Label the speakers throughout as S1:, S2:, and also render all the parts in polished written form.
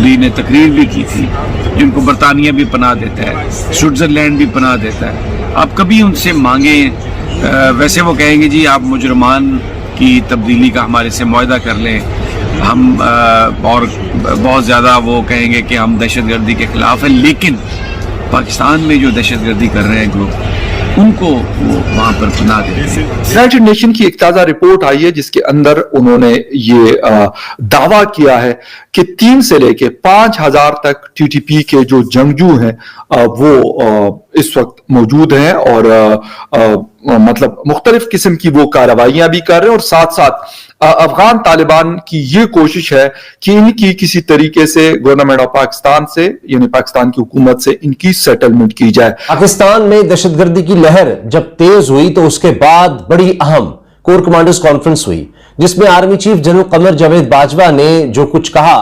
S1: मोदी ने तकरीर भी की थी, जिनको बरतानिया भी पनाह देता है, स्विट्ज़रलैंड भी पनाह देता है। आप कभी उनसे मांगें, वैसे वो कहेंगे जी आप मुजरमान की तब्दीली का हमारे से मुआहदा कर लें, हम और बहुत ज़्यादा वो कहेंगे कि हम दहशतगर्दी के ख़िलाफ़ हैं, लेकिन पाकिस्तान में जो दहशतगर्दी कर रहे हैं ग्रुप, उनको वो वहाँ पर पनाह देते हैं।
S2: यूनाइटेड नेशन की एक ताज़ा रिपोर्ट आई है जिसके अंदर उन्होंने ये दावा किया है कि 3 से लेके 5,000 तक टीटीपी के जो जंगजू हैं वो इस वक्त मौजूद हैं और मतलब मुख्तलिफ किस्म की वो कार्रवाइयां भी कर रहे हैं और साथ साथ अफगान तालिबान की ये कोशिश है कि इनकी किसी तरीके से गवर्नमेंट ऑफ पाकिस्तान से यानी पाकिस्तान की हुकूमत से इनकी सेटलमेंट की जाए।
S3: पाकिस्तान में दहशतगर्दी की लहर जब तेज हुई तो उसके बाद बड़ी अहम कोर कमांडर्स कॉन्फ्रेंस हुई जिसमें army chief general Qamar Javed Bajwa ने जो कुछ कहा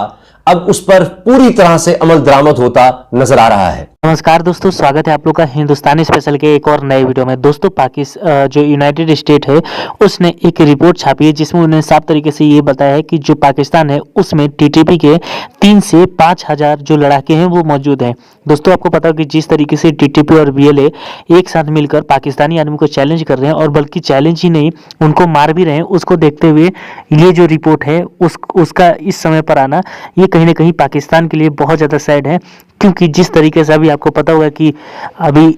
S3: अब उस पर पूरी तरह से अमल दरामद होता नजर आ रहा है।
S4: नमस्कार दोस्तों, स्वागत है आप लोग का हिंदुस्तानी स्पेशल के एक और नए वीडियो में। दोस्तों पाकिस्तान जो यूनाइटेड स्टेट है उसने एक रिपोर्ट छापी है जिसमें उन्होंने साफ तरीके से ये बताया है कि जो पाकिस्तान है उसमें टीटीपी के 3 से 5,000 जो लड़ाके हैं वो मौजूद हैं। दोस्तों आपको पता है कि जिस तरीके से टीटीपी और बीएलए एक साथ मिलकर पाकिस्तानी आर्मी को चैलेंज कर रहे हैं और बल्कि चैलेंज ही नहीं उनको मार भी रहे हैं, उसको देखते हुए ये जो रिपोर्ट है उसका इस समय पर आना ये कहीं ना कहीं पाकिस्तान के लिए बहुत ज़्यादा सैड है, क्योंकि जिस तरीके से अभी आपको पता होगा कि अभी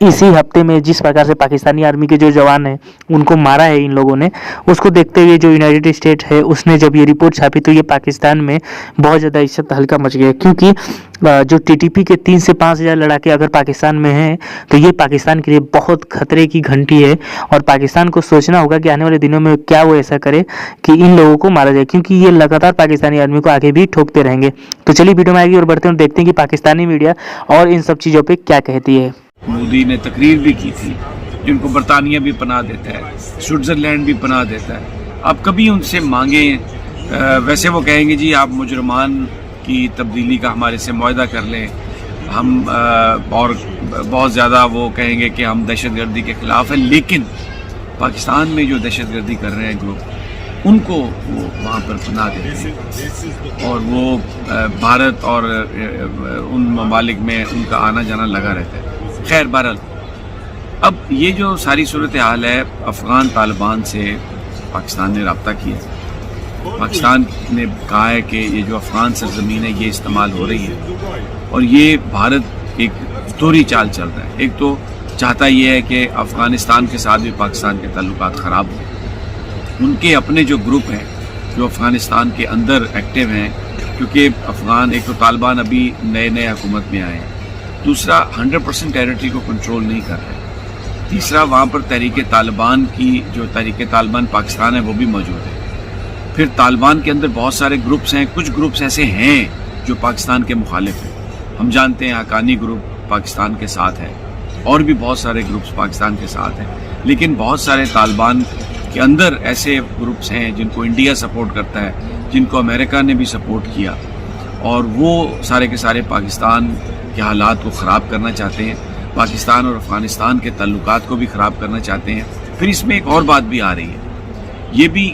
S4: इसी हफ्ते में जिस प्रकार से पाकिस्तानी आर्मी के जो जवान हैं उनको मारा है इन लोगों ने, उसको देखते हुए जो यूनाइटेड स्टेट है उसने जब ये रिपोर्ट छापी तो ये पाकिस्तान में बहुत ज़्यादा इज्जत हल्का मच गया, क्योंकि जो टीटीपी के 3 से 5,000 लड़ाके अगर पाकिस्तान में हैं तो ये पाकिस्तान के लिए बहुत खतरे की घंटी है और पाकिस्तान को सोचना होगा कि आने वाले दिनों में क्या वो ऐसा करे कि इन लोगों को मारा जाए, क्योंकि ये लगातार पाकिस्तानी आर्मी को आगे भी ठोकते रहेंगे। तो चलिए वीडियो में आएगी और बढ़ते हैं और देखते हैं कि पाकिस्तानी मीडिया और इन सब चीज़ों पर क्या कहती है।
S1: मोदी ने तकरीर भी की थी, जिनको बरतानिया भी पनाह देता है, स्विट्ज़रलैंड भी पनाह देता है। आप कभी उनसे मांगें, वैसे वो कहेंगे जी आप मुजरमान की तब्दीली का हमारे से मुआहदा कर लें, हम और बहुत ज़्यादा वो कहेंगे कि हम दहशतगर्दी के ख़िलाफ़ हैं, लेकिन पाकिस्तान में जो दहशतगर्दी कर रहे हैं ग्रुप, उनको वो वहाँ पर पनाह देते हैं और वो भारत और उन ममालिक में उनका आना जाना लगा रहता है। खैर बहरहाल अब ये जो सारी सूरत हाल है, अफ़गान तालिबान से पाकिस्तान ने रब्ता किया, पाकिस्तान ने कहा है कि ये जो अफ़गान सरज़मीन है ये इस्तेमाल हो रही है और ये भारत एक दोहरी चाल चल रहा है। एक तो चाहता ये है कि अफ़गानिस्तान के साथ भी पाकिस्तान के ताल्लुकात ख़राब हों, उनके अपने जो ग्रुप हैं जो अफ़गानिस्तान के अंदर एक्टिव हैं, क्योंकि अफ़गान एक तो तालिबान अभी नए हुकूमत में आए हैं, दूसरा 100% टेरिटरी को कंट्रोल नहीं कर रहे, तीसरा वहाँ पर तहरीक तालिबान की जो तहरीक तालिबान पाकिस्तान है वो भी मौजूद है। फिर तालिबान के अंदर बहुत सारे ग्रुप्स हैं, कुछ ग्रुप्स ऐसे हैं जो पाकिस्तान के मुखालिफ हैं। हम जानते हैं हकानी ग्रुप पाकिस्तान के साथ है और भी बहुत सारे ग्रुप्स पाकिस्तान के साथ हैं, लेकिन बहुत सारे तालिबान के अंदर ऐसे ग्रुप्स हैं जिनको इंडिया सपोर्ट करता है, जिनको अमेरिका ने भी सपोर्ट किया और वो सारे के सारे पाकिस्तान के हालात को ख़राब करना चाहते हैं, पाकिस्तान और अफ़गानिस्तान के ताल्लुकात को भी ख़राब करना चाहते हैं। फिर इसमें एक और बात भी आ रही है, ये भी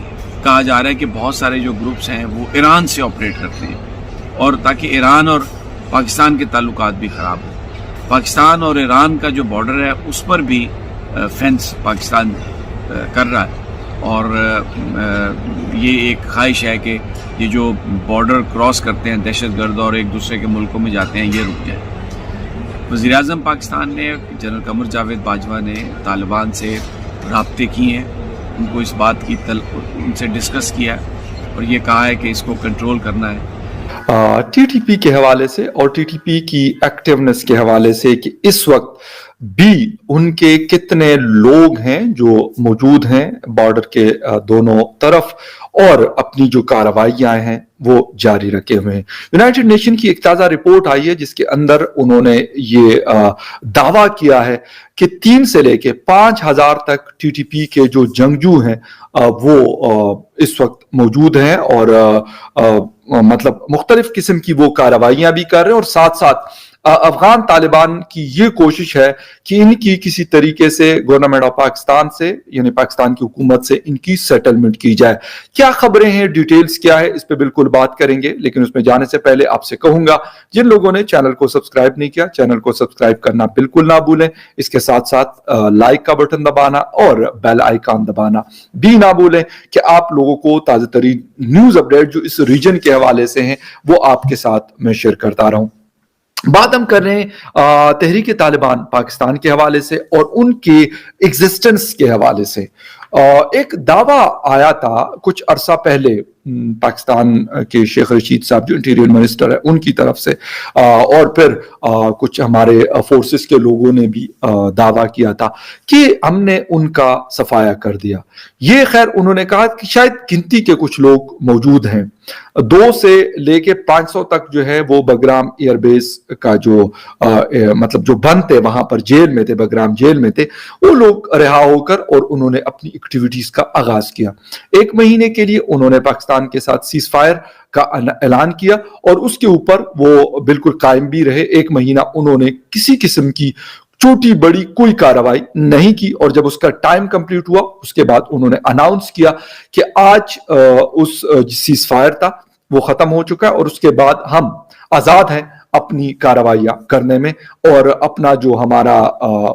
S1: कहा जा रहा है कि बहुत सारे जो ग्रुप्स हैं वो ईरान से ऑपरेट करते हैं और ताकि ईरान और पाकिस्तान के ताल्लुकात भी ख़राब हो। पाकिस्तान और ईरान का जो बॉर्डर है उस पर भी फेंस पाकिस्तान कर रहा है और ये एक ख्वाहिश है कि ये जो बॉर्डर क्रॉस करते हैं दहशतगर्द और एक दूसरे के मुल्कों में जाते हैं ये रुक जाए। वज़ीर-ए-आज़म पाकिस्तान ने जनरल कमर जावेद बाजवा ने तालिबान से राब्ते किए हैं, उनको इस बात की उनसे डिस्कस किया है और ये कहा है कि इसको कंट्रोल करना है।
S2: टीटीपी के हवाले से और टीटीपी की एक्टिवनेस के हवाले से कि इस वक्त भी उनके कितने लोग हैं जो मौजूद हैं बॉर्डर के दोनों तरफ और अपनी जो कार्रवाइयां हैं वो जारी रखे हुए हैं। यूनाइटेड नेशन की एक ताजा रिपोर्ट आई है जिसके अंदर उन्होंने ये दावा किया है कि 3 से लेके 5,000 तक टीटीपी के जो जंगजू हैं वो इस वक्त मौजूद हैं और मतलब मुख्तलिफ किस्म की वो कार्रवाइयां भी कर रहे हैं और साथ साथ अफगान तालिबान की ये कोशिश है कि इनकी किसी तरीके से गवर्नमेंट ऑफ पाकिस्तान से यानी पाकिस्तान की हुकूमत से इनकी सेटलमेंट की जाए। क्या खबरें हैं, डिटेल्स क्या है, इस पे बिल्कुल बात करेंगे, लेकिन उसमें जाने से पहले आपसे कहूंगा जिन लोगों ने चैनल को सब्सक्राइब नहीं किया, चैनल को सब्सक्राइब करना बिल्कुल ना भूलें। इसके साथ साथ लाइक का बटन दबाना और बेल आइकॉन दबाना भी ना भूलें कि आप लोगों को ताजा तरीन न्यूज अपडेट जो इस रीजन के हवाले से हैं वो आपके साथ मैं शेयर करता रहूं। बात हम कर रहे हैं तहरीक तालिबान पाकिस्तान के हवाले से और उनके एग्जिस्टेंस के हवाले से। एक दावा आया था कुछ अरसा पहले पाकिस्तान के शेख रशीद साहब जो इंटीरियर मिनिस्टर है उनकी तरफ से, और फिर कुछ हमारे फोर्सेस के लोगों ने भी दावा किया था कि हमने उनका सफाया कर दिया। ये खैर उन्होंने कहा कि शायद गिनती के कुछ लोग मौजूद हैं, 2 से लेके 500 तक जो है वो बगराम एयरबेस का जो मतलब जो बंद थे वहां पर जेल में थे, बगराम जेल में थे, वो लोग रिहा होकर और उन्होंने अपनी एक्टिविटीज का आगाज किया। 1 महीने के लिए उन्होंने पाकिस्तान के साथ सीज फायर का ऐलान किया और उसके ऊपर वो बिल्कुल कायम भी रहे। 1 महीना उन्होंने किसी किस्म की छोटी बड़ी कोई कार्रवाई नहीं की और जब उसका टाइम कंप्लीट हुआ उसके बाद उन्होंने अनाउंस किया कि आज उस सीज फायर था वो खत्म हो चुका है और उसके बाद हम आजाद हैं अपनी कार्रवाइयां करने में और अपना जो हमारा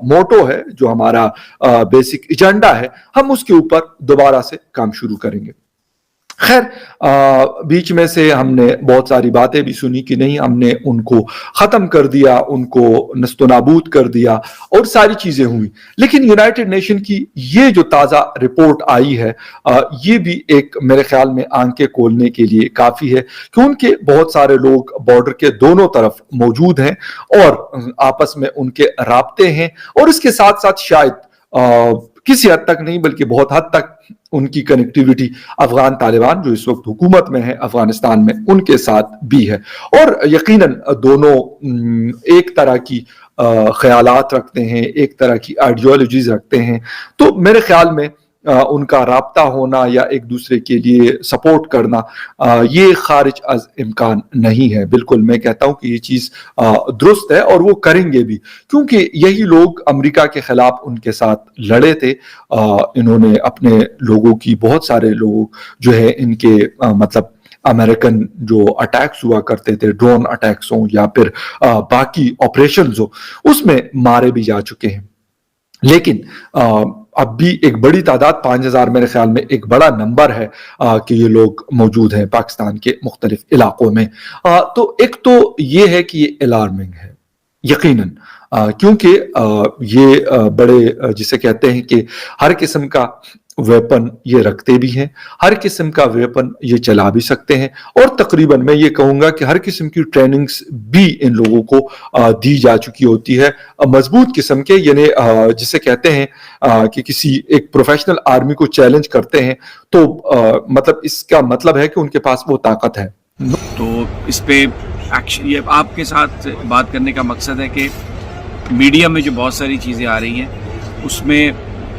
S2: मोटो है, जो हमारा बेसिक एजेंडा है, हम उसके ऊपर दोबारा से काम शुरू करेंगे। खैर बीच में से हमने बहुत सारी बातें भी सुनी कि नहीं हमने उनको खत्म कर दिया, उनको नस्तो नाबूद कर दिया और सारी चीजें हुई। लेकिन यूनाइटेड नेशन की ये जो ताजा रिपोर्ट आई है ये भी एक मेरे ख्याल में आंखें खोलने के लिए काफी है कि उनके बहुत सारे लोग बॉर्डर के दोनों तरफ मौजूद हैं और आपस में उनके राब्ते हैं और इसके साथ साथ शायद किसी हद तक नहीं बल्कि बहुत हद तक उनकी कनेक्टिविटी अफगान तालिबान जो इस वक्त हुकूमत में है अफगानिस्तान में उनके साथ भी है और यकीनन दोनों एक तरह की ख्यालात रखते हैं, एक तरह की आइडियोलॉजीज रखते हैं। तो मेरे ख्याल में उनका राब्ता होना या एक दूसरे के लिए सपोर्ट करना ये खारिज अज इम्कान नहीं है। बिल्कुल मैं कहता हूं कि ये चीज दुरुस्त है और वो करेंगे भी क्योंकि यही लोग अमेरिका के खिलाफ उनके साथ लड़े थे। इन्होंने अपने लोगों की, बहुत सारे लोग जो है इनके मतलब अमेरिकन जो अटैक्स हुआ करते थे, ड्रोन अटैक्स हो या फिर बाकी ऑपरेशंस हो, उसमें मारे भी जा चुके हैं। लेकिन अब भी एक बड़ी तादाद 5000 मेरे ख्याल में एक बड़ा नंबर है कि ये लोग मौजूद हैं पाकिस्तान के मुख्तलिफ इलाकों में। तो एक तो ये है कि ये अलार्मिंग है यकीनन क्योंकि ये बड़े जिसे कहते हैं कि हर किस्म का वेपन ये रखते भी हैं, हर किस्म का वेपन ये चला भी सकते हैं और तकरीबन मैं ये कहूंगा कि हर किस्म की ट्रेनिंग्स भी इन लोगों को दी जा चुकी होती है मजबूत किस्म के, यानी जिसे कहते हैं कि किसी एक प्रोफेशनल आर्मी को चैलेंज करते हैं तो मतलब इसका मतलब है कि उनके पास वो ताकत है।
S1: तो इस पे एक्शन, ये आपके साथ बात करने का मकसद है कि मीडिया में जो बहुत सारी चीज़ें आ रही हैं उसमें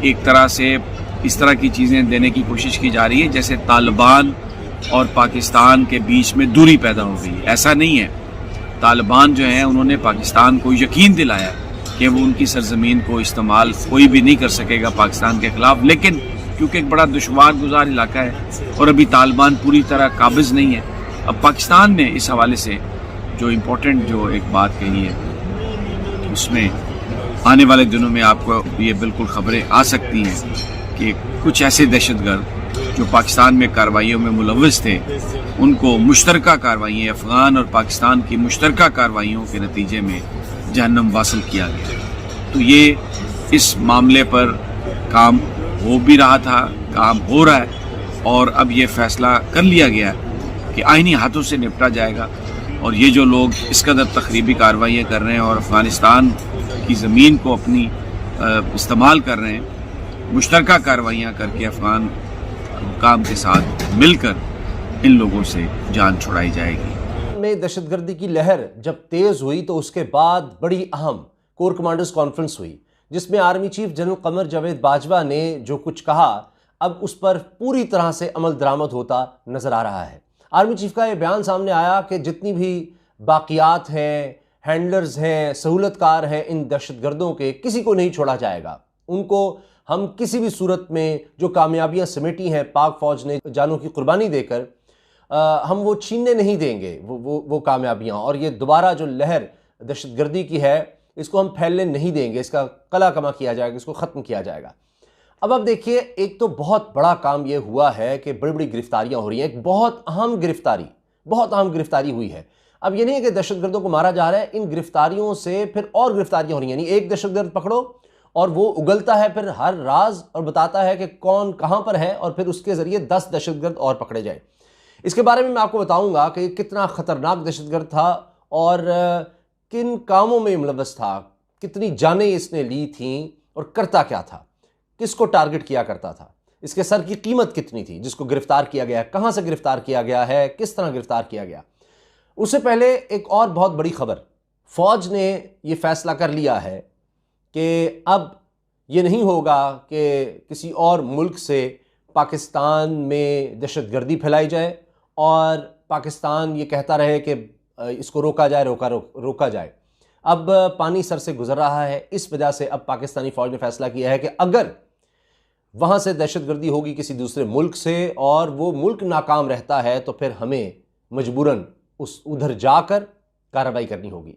S1: एक तरह से इस तरह की चीज़ें देने की कोशिश की जा रही है जैसे तालिबान और पाकिस्तान के बीच में दूरी पैदा हो गई। ऐसा नहीं है। तालिबान जो है उन्होंने पाकिस्तान को यकीन दिलाया कि वो उनकी सरजमीन को इस्तेमाल कोई भी नहीं कर सकेगा पाकिस्तान के खिलाफ, लेकिन क्योंकि एक बड़ा दुश्वार गुजार इलाका है और अभी तालिबान पूरी तरह काबिज नहीं है। अब पाकिस्तान ने इस हवाले से जो इम्पोर्टेंट जो एक बात कही है उसमें आने वाले दिनों में आपको ये बिल्कुल खबरें आ सकती हैं कि कुछ ऐसे दहशतगर्द जो पाकिस्तान में कार्रवाइयों में मुलव्वस थे उनको मुश्तरका कार्रवाइयाँ, अफगान और पाकिस्तान की मुश्तरका कार्रवाइयों के नतीजे में जहन्नम वासिल किया गया। तो ये इस मामले पर काम हो भी रहा था, काम हो रहा है और अब ये फैसला कर लिया गया कि आईनी हाथों से निपटा जाएगा। और ये जो लोग इस कदर तखरीबी कार्रवाइयाँ कर रहे हैं और अफ़गानिस्तान की ज़मीन को अपनी इस्तेमाल कर रहे हैं, मुश्तरका कार्रवाइयाँ करके अफ़गान हुकाम के साथ मिलकर इन लोगों से जान छुड़ाई जाएगी।
S3: में दहशतगर्दी की लहर जब तेज हुई तो उसके बाद बड़ी अहम कोर कमांडर्स कॉन्फ्रेंस हुई जिसमें army chief general Qamar Javed Bajwa ने जो कुछ कहा अब उस पर पूरी तरह से अमल दरामद होता नजर आ रहा है। आर्मी चीफ का यह बयान सामने आया कि जितनी भी बाकियात हैं, ہینڈلرز ہیں، سہولت کار ہیں ان دہشت گردوں کے، کسی کو نہیں چھوڑا جائے گا۔ ان کو ہم کسی بھی صورت میں جو کامیابیاں سمیٹی ہیں پاک فوج نے جانوں کی قربانی دے کر، ہم وہ چھیننے نہیں دیں گے وہ کامیابیاں، اور یہ دوبارہ جو لہر دہشت گردی کی ہے اس کو ہم پھیلنے نہیں دیں گے، اس کا قلع کما کیا جائے گا، اس کو ختم کیا جائے گا۔ اب آپ دیکھیے، ایک تو بہت بڑا کام یہ ہوا ہے کہ بڑی بڑی گرفتاریاں ہو رہی ہیں، ایک بہت اہم گرفتاری ہوئی ہے۔ اب یہ نہیں ہے کہ دہشت گردوں کو مارا جا رہا ہے، ان گرفتاریوں سے پھر اور گرفتاریاں ہو رہی ہیں، یعنی ایک دہشت گرد پکڑو اور وہ اگلتا ہے پھر ہر راز اور بتاتا ہے کہ کون کہاں پر ہے، اور پھر اس کے ذریعے 10 دہشت گرد اور پکڑے جائیں۔ اس کے بارے میں آپ کو بتاؤں گا کہ یہ کتنا خطرناک دہشت گرد تھا اور کن کاموں میں ملوث تھا، کتنی جانیں اس نے لی تھیں اور کرتا کیا تھا، کس کو ٹارگٹ کیا کرتا تھا، اس کے سر کی قیمت کتنی تھی جس کو گرفتار کیا گیا ہے، کہاں سے گرفتار کیا گیا ہے، کس طرح گرفتار کیا گیا۔ اس سے پہلے ایک اور بہت بڑی خبر، فوج نے یہ فیصلہ کر لیا ہے کہ اب یہ نہیں ہوگا کہ کسی اور ملک سے پاکستان میں دہشت گردی پھیلائی جائے اور پاکستان یہ کہتا رہے کہ اس کو روکا جائے۔ اب پانی سر سے گزر رہا ہے، اس وجہ سے اب پاکستانی فوج نے فیصلہ کیا ہے کہ اگر وہاں سے دہشت گردی ہوگی کسی دوسرے ملک سے اور وہ ملک ناکام رہتا ہے تو پھر ہمیں مجبوراً ادھر جا کر کارروائی کرنی ہوگی۔